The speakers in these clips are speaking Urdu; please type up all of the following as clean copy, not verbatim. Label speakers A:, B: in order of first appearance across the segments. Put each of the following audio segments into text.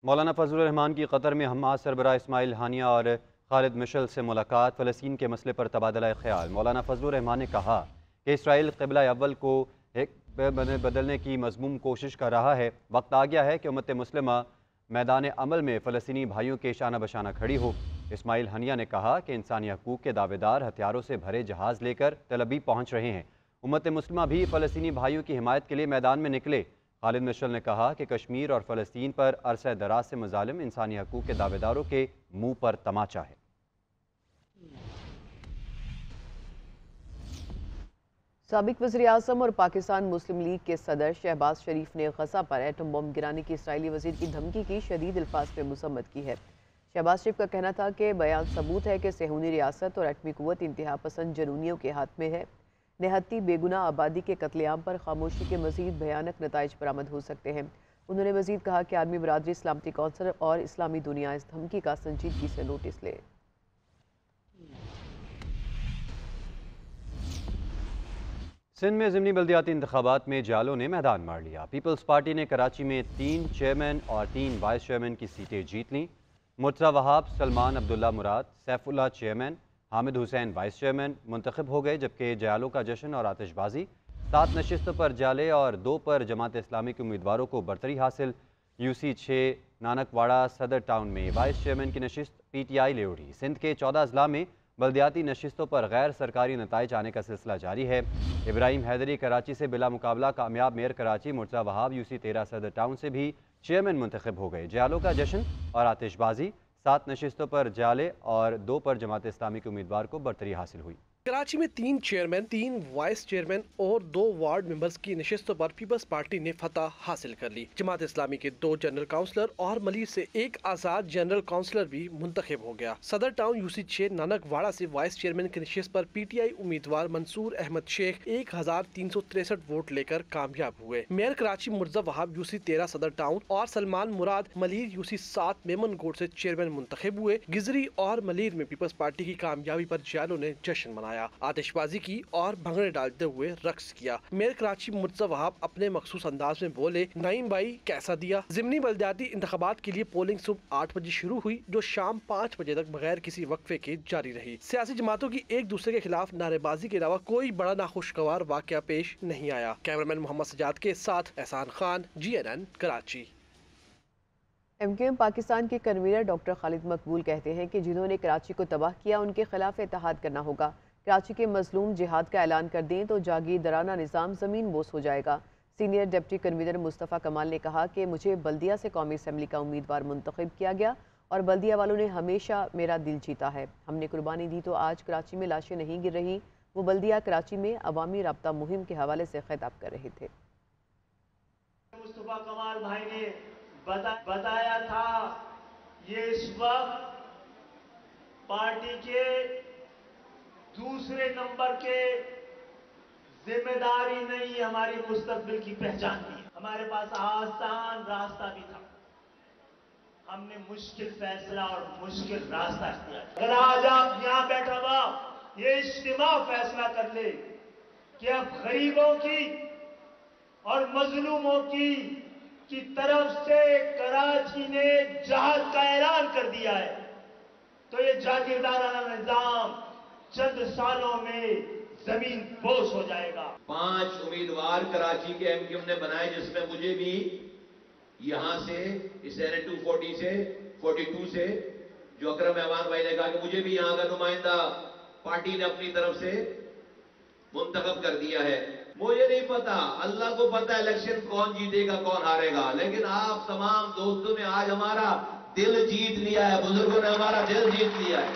A: مولانا فضل الرحمان کی قطر میں حماس سربراہ اسماعیل ہانیہ اور خالد مشعل سے ملاقات، فلسطین کے مسئلے پر تبادلہ خیال۔ مولانا فضل الرحمان نے کہا کہ اسرائیل قبلہ اول کو ایک بدلنے کی مذموم کوشش کر رہا ہے، وقت آ گیا ہے کہ امت مسلمہ میدان عمل میں فلسطینی بھائیوں کے شانہ بشانہ کھڑی ہو۔ اسماعیل ہانیہ نے کہا کہ انسانی حقوق کے دعوے دار ہتھیاروں سے بھرے جہاز لے کر تل ابیب پہنچ رہے ہیں، امت مسلمہ بھی فلسطینی بھائیوں کی حمایت کے لیے میدان میں نکلے۔ خالد مشعل نے کہا کہ کشمیر اور فلسطین پر عرصہ دراز سے مظالم انسانی حقوق کے دعوے داروں کے منہ پر تماچا ہے۔
B: سابق وزیراعظم اور پاکستان مسلم لیگ کے صدر شہباز شریف نے غزہ پر ایٹم بم گرانے کی اسرائیلی وزیر کی دھمکی کی شدید الفاظ میں مذمت کی ہے۔ شہباز شریف کا کہنا تھا کہ بیان ثبوت ہے کہ صہیونی ریاست اور ایٹمی قوت انتہا پسند جنونیوں کے ہاتھ میں ہے۔ نہتی بے گناہ آبادی کے قتل عام پر خاموشی کے مزید بھیانک نتائج برآمد ہو سکتے ہیں۔ انہوں نے مزید کہا کہ عالمی برادری، سلامتی کونسل اور اسلامی دنیا اس دھمکی کا سنجیدگی سے نوٹس لے۔
A: سندھ میں ضمنی بلدیاتی انتخابات میں جالوں نے میدان مار لیا۔ پیپلز پارٹی نے کراچی میں 3 چیئرمین اور 3 وائس چیئرمین کی سیٹیں جیت لیں۔ مرتضی وہاب، سلمان عبداللہ مراد، Saif Ullah chairman, Hamid Hussain vice chairman منتخب ہو گئے، جبکہ جالوں کا جشن اور آتش بازی، 7 نشستوں پر جالے اور 2 پر جماعت اسلامی کے امیدواروں کو برتری حاصل۔ UC 6 نانک واڑہ صدر ٹاؤن میں وائس چیئرمین کی نشست PTI لے اڑی۔ سندھ کے 14 اضلاع میں بلدیاتی نشستوں پر غیر سرکاری نتائج آنے کا سلسلہ جاری ہے۔ ابراہیم حیدری کراچی سے بلا مقابلہ کامیاب، میئر کراچی مرتضی وہاب UC 13 صدر ٹاؤن سے بھی چیئرمین منتخب ہو گئے۔ جالوں کا جشن اور آتش بازی، 7 نشستوں پر جالے اور 2 پر جماعت اسلامی کے امیدوار کو برتری حاصل ہوئی۔
C: کراچی میں 3 چیئرمین، 3 وائس چیئرمین اور 2 وارڈ ممبرز کی نشستوں پر پیپلز پارٹی نے فتح حاصل کر لی۔ جماعت اسلامی کے 2 جنرل کونسلر اور ملیر سے 1 آزاد جنرل کونسلر بھی منتخب ہو گیا۔ صدر ٹاؤن UC 6 نانک واڑہ سے وائس چیئرمین کی نشست پر PTI امیدوار منصور احمد شیخ 1363 ووٹ لے کر کامیاب ہوئے۔ میئر کراچی مرتضی وہاب UC 13 صدر ٹاؤن اور سلمان مراد ملیر UC 7 میمن گوٹ سے چیئرمین منتخب ہوئے۔ گزری اور ملیر میں پیپلز پارٹی کی کامیابی پر جالوں نے جشن منایا، آتش بازی کی اور بھنگڑے ڈالتے ہوئے رقص کیا۔ میئر کراچی مرتضی وہاب اپنے مخصوص انداز میں بولے، نعیم بھائی کیسا دیا؟ ضمنی بلدیاتی انتخابات کے لیے پولنگ صبح 8 بجے شروع ہوئی، جو شام 5 بجے تک بغیر کسی وقفے کے جاری رہی۔ سیاسی جماعتوں کی ایک دوسرے کے خلاف نعرے بازی کے علاوہ کوئی بڑا ناخوشگوار واقعہ پیش نہیں آیا۔ کیمرامین محمد سجاد کے ساتھ احسان خان، GNN کراچی۔
B: MQM پاکستان کے کنوینر ڈاکٹر خالد مقبول کہتے ہیں کہ جنہوں نے کراچی کو تباہ کیا ان کے خلاف اتحاد کرنا ہوگا۔ کراچی کے مظلوم جہاد کا اعلان کر دیں تو جاگیردارانہ نظام زمین بوس ہو جائے گا۔ سینئر ڈپٹی کنوینر مصطفیٰ کمال نے کہا کہ مجھے بلدیہ سے قومی اسمبلی کا امیدوار منتخب کیا گیا اور بلدیہ والوں نے ہمیشہ میرا دل جیتا ہے۔ ہم نے قربانی دی تو آج کراچی میں لاشیں نہیں گر رہی۔ وہ بلدیہ کراچی میں عوامی رابطہ مہم کے حوالے سے خطاب کر رہے تھے۔
D: مصطفیٰ کمال بھائی نے بتایا تھا، یہ اس وقت پارٹی کے دوسرے نمبر کے ذمہ داری نہیں، ہماری مستقبل کی پہچان بھی ہے۔ ہمارے پاس آسان راستہ بھی تھا، ہم نے مشکل فیصلہ اور مشکل راستہ اختیار کیا۔ اگر آج آپ یہاں بیٹھا ہوا یہ اجتماع فیصلہ کر لے کہ اب غریبوں کی اور مظلوموں کی طرف سے کراچی نے جہاد کا اعلان کر دیا ہے، تو یہ جاگیردارانہ نظام چند سالوں میں زمین بوس ہو جائے گا۔
E: 5 امیدوار کراچی کے MQM نے بنائے، جس میں مجھے بھی یہاں سے اس ایریا 240 سے 42 سے جو اکرم احمد بھائی نے کہا کہ مجھے بھی یہاں کا نمائندہ پارٹی نے اپنی طرف سے منتخب کر دیا ہے۔ مجھے نہیں پتا، اللہ کو پتا الیکشن کون جیتے گا کون ہارے گا، لیکن آپ تمام دوستوں نے آج ہمارا دل جیت لیا ہے، بزرگوں نے ہمارا دل جیت لیا ہے۔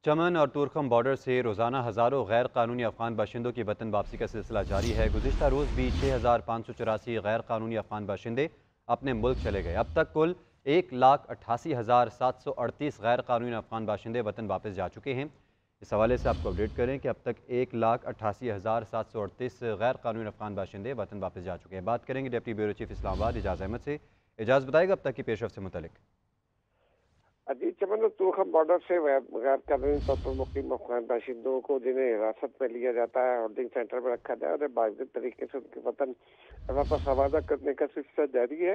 A: چمن اور تورخم بارڈر سے روزانہ ہزاروں غیر قانونی افغان باشندوں کی وطن واپسی کا سلسلہ جاری ہے۔ گزشتہ روز بھی 6584 غیر قانونی افغان باشندے اپنے ملک چلے گئے۔ اب تک کل 1,88,738 غیر قانونی افغان باشندے وطن واپس جا چکے ہیں۔ اس حوالے سے آپ کو اپڈیٹ کریں کہ اب تک 1,88,738 غیر قانونی افغان باشندے وطن واپس جا چکے ہیں۔ بات کریں گے ڈپٹی بیورو چیف اسلام آباد اعجاز احمد سے۔ اعجاز بتائے گا اب تک کی پیش رفت سے متعلق۔
F: جی، چمن اور تورخم بارڈر سے غیر قانونی طور پر مقیم افغان باشندوں کو جنہیں حراست میں لیا جاتا ہے ہولڈنگ سینٹر میں رکھا جائے اور باضابطہ طریقے سے ان کے وطن واپس روانہ کرنے کا سلسلہ جاری ہے۔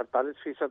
F: 48%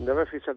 F: 90%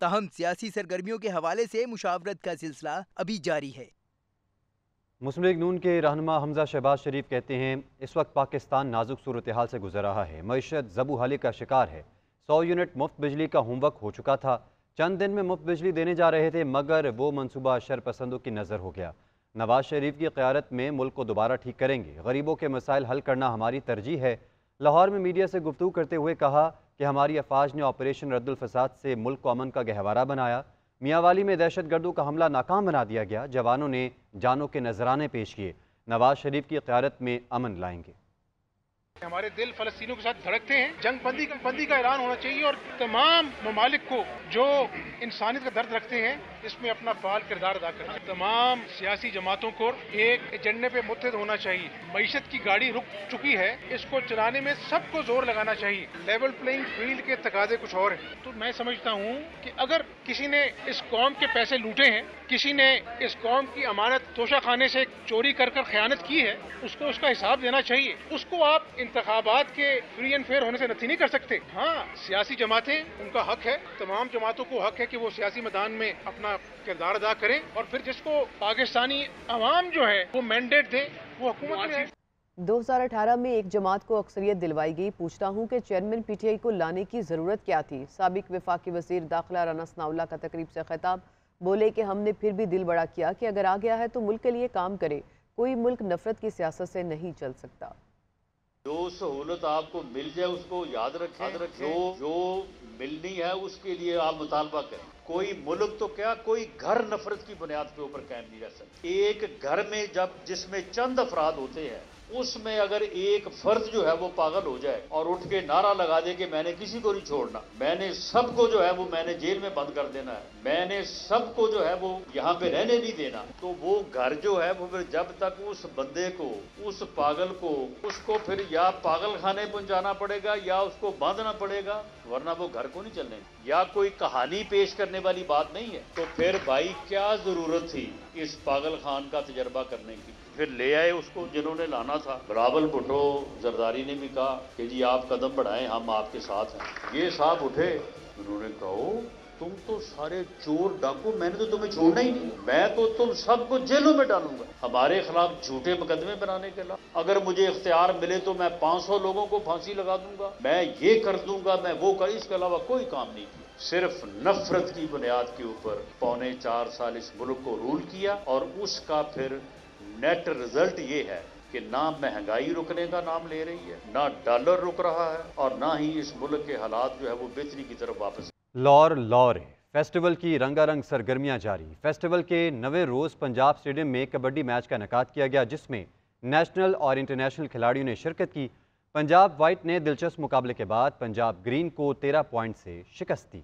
G: تاہم سیاسی سرگرمیوں کے حوالے سے مشاورت کا سلسلہ ابھی جاری ہے۔
A: مسلم لیگ نون کے رہنما حمزہ شہباز شریف کہتے ہیں اس وقت پاکستان نازک صورتحال سے گزر رہا ہے، معیشت زبو حالی کا شکار ہے۔ 100 یونٹ مفت بجلی کا ہوم ورک ہو چکا تھا، چند دن میں مفت بجلی دینے جا رہے تھے، مگر وہ منصوبہ شرپسندوں کی نظر ہو گیا۔ نواز شریف کی قیادت میں ملک کو دوبارہ ٹھیک کریں گے، غریبوں کے مسائل حل کرنا ہماری ترجیح ہے۔ لاہور میں میڈیا سے گفتگو کرتے ہوئے کہا کہ ہماری افواج نے آپریشن رد الفساد سے ملک کو امن کا گہوارہ بنایا۔ میاں والی میں دہشت گردوں کا حملہ ناکام بنا دیا گیا، جوانوں نے جانوں کے نذرانے پیش کیے، نواز شریف کی قیادت میں امن لائیں گے۔
H: ہمارے دل فلسطینیوں کے ساتھ دھڑکتے ہیں، جنگ بندی کا اعلان ہونا چاہیے اور تمام ممالک کو جو انسانیت کا درد رکھتے ہیں اس میں اپنا فعال کردار ادا کرنا ہے۔ تمام سیاسی جماعتوں کو ایک ایجنڈے پہ متحد ہونا چاہیے۔ معیشت کی گاڑی رک چکی ہے، اس کو چلانے میں سب کو زور لگانا چاہیے۔ لیول پلینگ فیلڈ کے تقاضے کچھ اور ہیں، تو میں سمجھتا ہوں کہ اگر کسی نے اس قوم کے پیسے لوٹے ہیں، کسی نے اس قوم کی امانت توشہ خانے سے چوری کر خیانت کی ہے، اس کو اس کا حساب دینا چاہیے۔ اس کو آپ انتخابات کے فری اینڈ فیئر ہونے سے نفی نہیں کر سکتے۔ ہاں، سیاسی جماعتیں، ان کا حق ہے، تمام جماعتوں کو حق ہے کہ وہ سیاسی میدان میں اپنا کردار ادا کریں، اور پھر جس کو پاکستانی عوام جو ہے وہ مینڈیٹ دے وہ حکومت میں ہے۔
B: 2018 میں ایک جماعت کو اکثریت دلوائی گئی۔ پوچھتا ہوں کہ چیئرمین پی ٹی آئی کو لانے کی ضرورت کیا تھی؟ سابق وفاقی وزیر داخلہ رانا ثناءاللہ کا تقریب سے خطاب، بولے کہ ہم نے پھر بھی دل بڑا کیا کہ اگر آ گیا ہے تو ملک کے لیے کام کرے، کوئی ملک نفرت کی سیاست سے نہیں چل سکتا۔
I: جو سہولت آپ کو مل جائے اس کو یاد رکھیں، جو ملنی ہے اس کے لیے آپ مطالبہ کریں۔ کوئی ملک تو کیا، کوئی گھر نفرت کی بنیاد کے اوپر قائم نہیں رہ سکتا۔ ایک گھر میں جس میں چند افراد ہوتے ہیں، اس میں اگر ایک فرد جو ہے وہ پاگل ہو جائے اور اٹھ کے نعرہ لگا دے کہ میں نے کسی کو نہیں چھوڑنا، میں نے سب کو جو ہے وہ میں نے جیل میں بند کر دینا ہے، میں نے سب کو جو ہے وہ یہاں پہ رہنے نہیں دینا، تو وہ گھر جو ہے وہ پھر جب تک اس بندے کو، اس پاگل کو، اس کو پھر یا پاگل خانے پہنچانا پڑے گا یا اس کو باندھنا پڑے گا، ورنہ وہ گھر کو نہیں چلنے گا۔ یا کوئی کہانی پیش کرنے والی بات نہیں ہے۔ تو پھر بھائی کیا ضرورت تھی اس پاگل خان کا تجربہ کرنے کی؟ پھر لے آئے اس کو جنہوں نے لانا تھا۔ بلاول بھٹو زرداری نے بھی کہا کہ جی آپ قدم بڑھائیں، ہم آپ کے ساتھ ہیں۔ یہ صاحب اٹھے، انہوں نے کہا تم تو سارے چور ڈاکو، میں نے تو تمہیں چھوڑنا ہی نہیں، میں تو تم سب کو جیلوں میں ڈالوں گا، ہمارے خلاف جھوٹے مقدمے بنانے کے خلاف۔ اگر مجھے اختیار ملے تو میں 500 لوگوں کو پھانسی لگا دوں گا، میں یہ کر دوں گا، میں وہ اس کے علاوہ کوئی کام نہیں کیا۔ صرف نفرت کی بنیاد کے اوپر 4.25 سال اس ملک کو رول کیا، اور اس کا پھر نیٹ رزلٹ یہ ہے کہ نہ مہنگائی رکنے کا نام لے رہی ہے، نہ ڈالر رک رہا ہے، اور نہ ہی اس ملک کے حالات جو ہے وہ بہتری کی طرف واپس۔
A: لاہور فیسٹیول کی رنگا رنگ سرگرمیاں جاری۔ فیسٹیول کے 9ویں روز پنجاب اسٹیڈیم میں کبڈی میچ کا انعقاد کیا گیا، جس میں نیشنل اور انٹرنیشنل کھلاڑیوں نے شرکت کی۔ پنجاب وائٹ نے دلچسپ مقابلے کے بعد پنجاب گرین کو 13 پوائنٹ سے شکست دی۔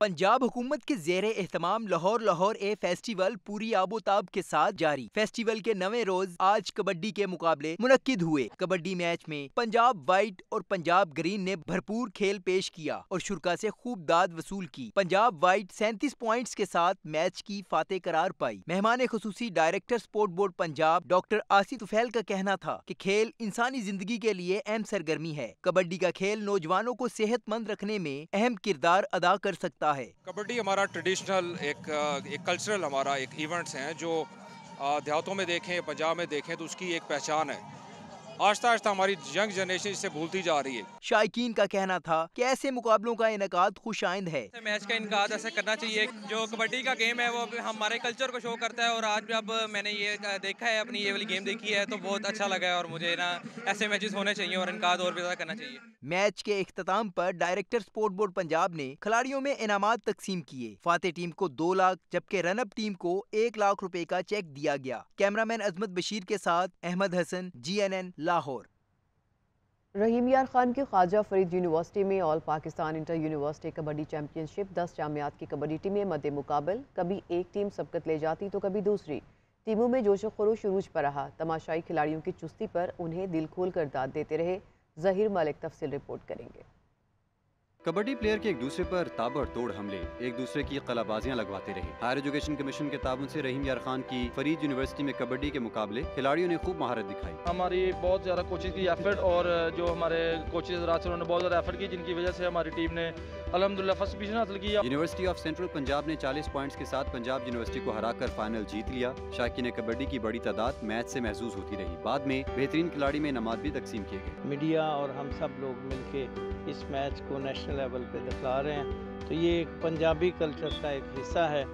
G: پنجاب حکومت کے زیر اہتمام لاہور اے فیسٹیول پوری آب و تاب کے ساتھ جاری۔ فیسٹیول کے 9ویں روز آج کبڈی کے مقابلے منعقد ہوئے۔ کبڈی میچ میں پنجاب وائٹ اور پنجاب گرین نے بھرپور کھیل پیش کیا اور شرکاء سے خوب داد وصول کی۔ پنجاب وائٹ 37 پوائنٹس کے ساتھ میچ کی فاتح قرار پائی۔ مہمان خصوصی director support board Punjab doctor آسی طفیل کا کہنا تھا کہ کھیل انسانی زندگی کے لیے اہم سرگرمی ہے۔ کبڈی کا کھیل نوجوانوں کو صحت مند رکھنے میں اہم کردار ادا کر سکتا ہے۔
J: کبڈی ہمارا ٹریڈیشنل ایک کلچرل ہمارا ایک ایونٹس ہیں جو دیہاتوں میں دیکھیں، پنجاب میں دیکھیں تو اس کی ایک پہچان ہے۔ آہستہ آہستہ ہماری ینگ جنریشن اس سے بھولتی جا رہی ہے۔
G: شائقین کا کہنا تھا کہ ایسے مقابلوں کا انعقاد خوش آئند ہے۔
K: میچ کا انعقاد ایسے کرنا چاہیے۔ جو کبڈی کا گیم ہے وہ ہمارے کلچر کو شو کرتا ہے، اور آج بھی اب میں نے یہ دیکھا ہے، اپنی یہ والی گیم دیکھی ہے تو بہت اچھا لگا ہے، اور مجھے نا ایسے میچز ہونے چاہیے اور انعقاد اور بھی زیادہ کرنا چاہیے۔
G: میچ کے اختتام پر ڈائریکٹر سپورٹ بورڈ پنجاب نے کھلاڑیوں میں انعامات تقسیم کیے۔ فاتح ٹیم کو 2 لاکھ جبکہ رن اپ ٹیم کو 1 لاکھ روپے کا چیک دیا گیا۔ کیمرامین عظمت بشیر کے ساتھ احمد حسن، GNN لاہور۔
B: رحیم یار خان کی خواجہ فرید یونیورسٹی میں all Pakistan inter university kabaddi championship 10 جامعات کی کبڈی ٹیمیں مد مقابل، کبھی ایک ٹیم سبقت لے جاتی تو کبھی دوسری۔ ٹیموں میں جوش و خروش عروج پر رہا۔ تماشائی کھلاڑیوں کی چستی پر انہیں دل کھول کر داد دیتے رہے۔ ظہیر ملک تفصیل رپورٹ کریں گے۔
A: کبڈی پلیئر کے ایک دوسرے پر تابڑ توڑ حملے، ایک دوسرے کی قلابازیاں لگواتے رہے۔ ہائر ایجوکیشن کمیشن کے تعاون سے رحیم یار خان کی فرید یونیورسٹی میں کبڈی کے مقابلے کھلاڑیوں نے خوب مہارت دکھائی۔
L: ہماری بہت زیادہ کوچز کی ایفرٹ اور جو ہمارے کوچز رات سے انہوں نے بہت زیادہ ایفرٹ کی، جن کی وجہ سے ہماری ٹیم نے الحمدللہ فرسٹ پوزیشن حاصل کی۔
A: یونیورسٹی آف سینٹرل پنجاب نے 40 پوائنٹس کے ساتھ پنجاب یونیورسٹی کو ہرا کر فائنل جیت لیا۔ شائقین کبڈی کی بڑی تعداد میچ سے محظوظ ہوتی رہی۔ بعد میں بہترین کھلاڑی میں انعامات بھی تقسیم کیے گئے۔
M: میڈیا اور ہم سب لوگ مل کے اس میچ کو نیشنل لیول پہ دکھلا رہے ہیں، تو یہ ایک پنجابی کلچر کا ایک حصہ ہے۔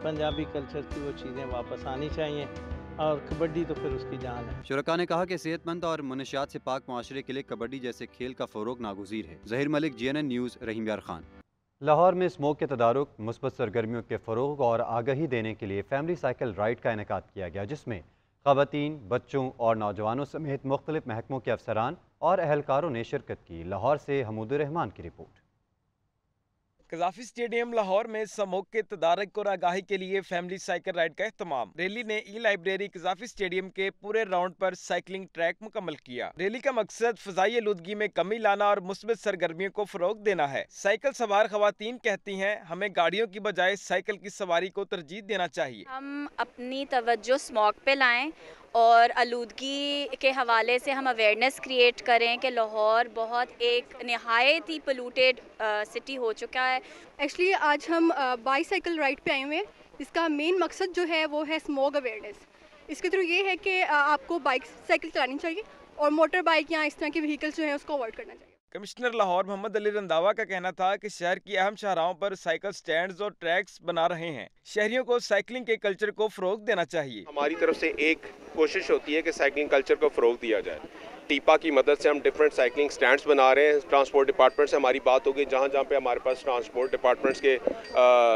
M: پنجابی کلچر کی وہ چیزیں واپس آنی چاہیے اور کبڈی تو پھر اس کی جان ہے۔
A: شرکاء نے کہا کہ صحت مند اور منشیات سے پاک معاشرے کے لیے کبڈی جیسے کھیل کا فروغ ناگزیر ہے۔ ظہیر ملک، GNN نیوز، رحیم یار خان۔ لاہور میں اسموک کے تدارک، مثبت سرگرمیوں کے فروغ اور آگہی دینے کے لیے فیملی سائیکل رائیڈ کا انعقاد کیا گیا، جس میں خواتین، بچوں اور نوجوانوں سمیت مختلف محکموں کے افسران اور اہلکاروں نے شرکت کی۔ لاہور سے حمود الرحمان کی رپورٹ۔
N: قذافی اسٹیڈیم لاہور میں اسموک کے تدارک اور آگاہی کے لیے فیملی سائیکل رائیڈ کا اہتمام۔ ریلی نے ای لائبریری قذافی اسٹیڈیم کے پورے راؤنڈ پر سائیکلنگ ٹریک مکمل کیا۔ ریلی کا مقصد فضائی آلودگی میں کمی لانا اور مثبت سرگرمیوں کو فروغ دینا ہے۔ سائیکل سوار خواتین کہتی ہیں ہمیں گاڑیوں کی بجائے سائیکل کی سواری کو ترجیح دینا چاہیے۔
O: ہم اپنی توجہ اسموک پہ لائیں اور آلودگی کے حوالے سے ہم اویئرنیس کریٹ کریں کہ لاہور بہت ایک نہایت ہی پولوٹیڈ سٹی ہو چکا ہے۔
P: ایکچولی آج ہم بائی سائیکل رائڈ پہ آئے ہوئے ہیں، اس کا مین مقصد جو ہے وہ ہے اسموک اویئرنیس۔ اس کے تھرو یہ ہے کہ آپ کو بائک سائیکل چلانی چاہیے اور موٹر بائک یا اس طرح کے وہیکلس جو ہیں اس کو اوائڈ کرنا چاہیے۔
N: کمشنر لاہور محمد علی رنداوا کا کہنا تھا کہ شہر کی اہم شاہراہوں پر سائیکل سٹینڈز اور ٹریکس بنا رہے ہیں۔ شہریوں کو سائیکلنگ کے کلچر کو فروغ دینا چاہیے۔
Q: ہماری طرف سے ایک کوشش ہوتی ہے کہ سائیکلنگ کلچر کو فروغ دیا جائے۔ ٹیپا کی مدد سے ہم ڈیفرنٹ سائیکلنگ سٹینڈز بنا رہے ہیں۔ ٹرانسپورٹ ڈپارٹمنٹ سے ہماری بات ہوگی، جہاں جہاں پہ ہمارے پاس ٹرانسپورٹ ڈپارٹمنٹس کے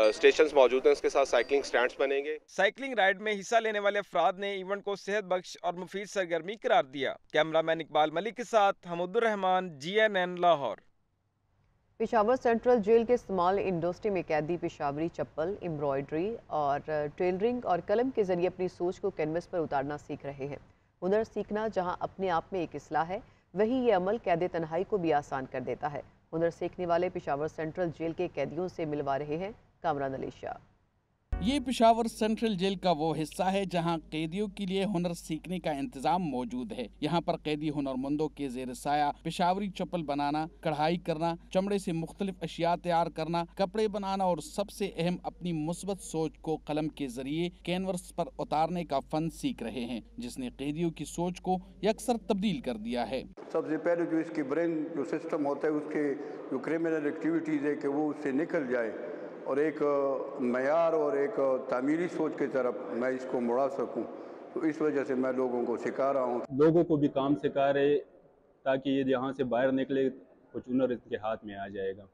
Q: اسٹیشنز موجود ہیں اس کے ساتھ سائیکلنگ سٹینڈز بنیں گے۔
N: سائیکلنگ رائیڈ میں حصہ لینے والے افراد نے ایونٹ کو صحت بخش اور مفید سرگرمی قرار دیا۔ کیمرہ مین اقبال ملک کے ساتھ Hamood Alrahman, GNN Lahore.
B: Peshawar central jail کے اسمال انڈسٹری میں قیدی پشاوری چپل، امبرائڈری اور ٹیلرنگ اور قلم کے ذریعے اپنی سوچ کو کینوس پر اتارنا سیکھ رہے ہیں۔ ہنر سیکھنا جہاں اپنے آپ میں ایک اصلاح ہے، وہیں یہ عمل قید تنہائی کو بھی آسان کر دیتا ہے۔ ہنر سیکھنے والے پشاور سینٹرل جیل کے قیدیوں سے ملوا رہے ہیں کامران علی شاہ۔
R: یہ پشاور سینٹرل جیل کا وہ حصہ ہے جہاں قیدیوں کے لیے ہنر سیکھنے کا انتظام موجود ہے۔ یہاں پر قیدی ہنرمندوں کے زیر سایہ پشاوری چپل بنانا، کڑھائی کرنا، چمڑے سے مختلف اشیاء تیار کرنا، کپڑے بنانا اور سب سے اہم اپنی مثبت سوچ کو قلم کے ذریعے کینوس پر اتارنے کا فن سیکھ رہے ہیں، جس نے قیدیوں کی سوچ کو یکسر تبدیل کر دیا ہے۔
S: سب سے پہلے جو اس کی برین جو سسٹم ہوتا ہے، اس کے جو کریمنل ایکٹیویٹیز ہے کہ وہ اس سے نکل جائے اور ایک معیار اور ایک تعمیری سوچ کی طرف میں اس کو مڑا سکوں، تو اس وجہ سے میں لوگوں کو سکھا رہا ہوں۔
T: لوگوں کو بھی کام سکھا رہے تاکہ یہ یہاں سے باہر نکلے، کچھ ہنر اس کے ہاتھ میں آ جائے گا۔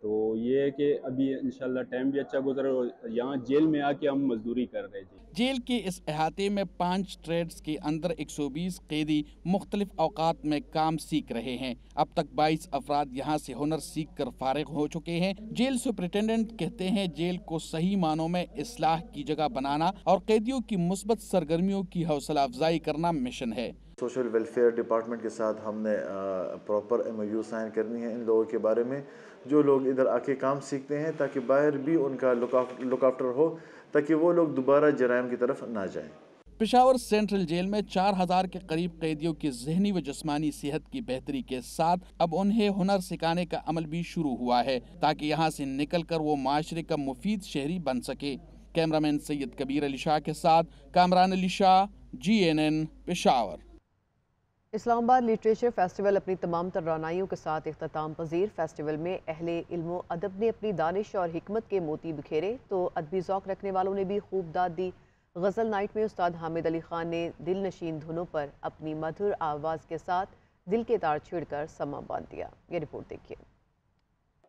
T: تو یہ ہے کہ ابھی انشاءاللہ ٹائم بھی اچھا گزرا اور یہاں جیل میں آ کے ہم مزدوری کر رہے تھے۔
R: جیل کے اس احاطے میں 5 ٹریڈز کے اندر 120 قیدی مختلف اوقات میں کام سیکھ رہے ہیں۔ اب تک 22 افراد یہاں سے ہنر سیکھ کر فارغ ہو چکے ہیں۔ جیل سپرنٹینڈنٹ کہتے ہیں جیل کو صحیح معنوں میں اصلاح کی جگہ بنانا اور قیدیوں کی مثبت سرگرمیوں کی حوصلہ افزائی کرنا مشن ہے۔
U: سوشل ویلفیئر ڈپارٹمنٹ کے ساتھ ہم نے پراپر MOU سائن کرنی ہے ان لوگوں کے بارے میں جو لوگ ادھر آ کے کام سیکھتے ہیں، تاکہ باہر بھی ان کا لک آفٹر ہو، تاکہ وہ لوگ دوبارہ جرائم کی طرف نہ جائیں۔
R: پشاور سینٹرل جیل میں 4000 کے قریب قیدیوں کی ذہنی و جسمانی صحت کی بہتری کے ساتھ اب انہیں ہنر سکھانے کا عمل بھی شروع ہوا ہے، تاکہ یہاں سے نکل کر وہ معاشرے کا مفید شہری بن سکے۔ کیمرامین سید کبیر علی شاہ کے ساتھ کامران علی شاہ، GNN پشاور۔
B: اسلام آباد لٹریچر فیسٹیول اپنی تمام تر رونائیوں کے ساتھ اختتام پذیر۔ فیسٹیول میں اہل علم و ادب نے اپنی دانش اور حکمت کے موتی بکھیرے تو ادبی ذوق رکھنے والوں نے بھی خوب داد دی۔ غزل نائٹ میں استاد حامد علی خان نے دل نشین دھنوں پر اپنی مدھر آواز کے ساتھ دل کے تار چھیڑ کر سما باندھ دیا۔ یہ رپورٹ دیکھیے۔